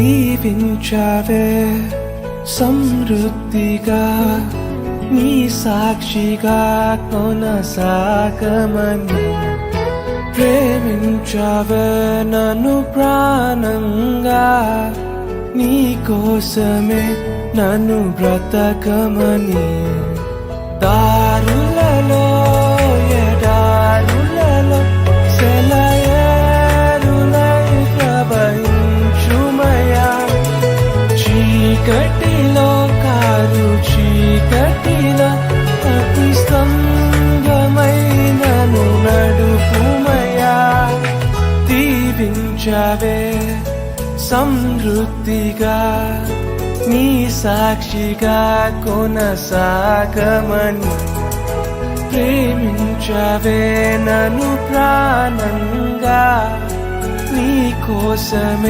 దీవించావే సమృద్ధిగా నీ సాక్షిగా కొనసాగమని ప్రేమించావే నన్ను ప్రాణంగా నీ కోసమే నన్ను బ్రతకమని దారులలో ఎడారులలో సెలయేరులై ప్రవహించుమయా చీకటిలో కారు చీకటిలో అతి స్తంభమైనను నడుపుమయా దీవించావే సమృద్ధిగా నీ సాక్షిగా కొనసాగమని ప్రేమించవే నన్ను ప్రాణంగా నీ కోసమే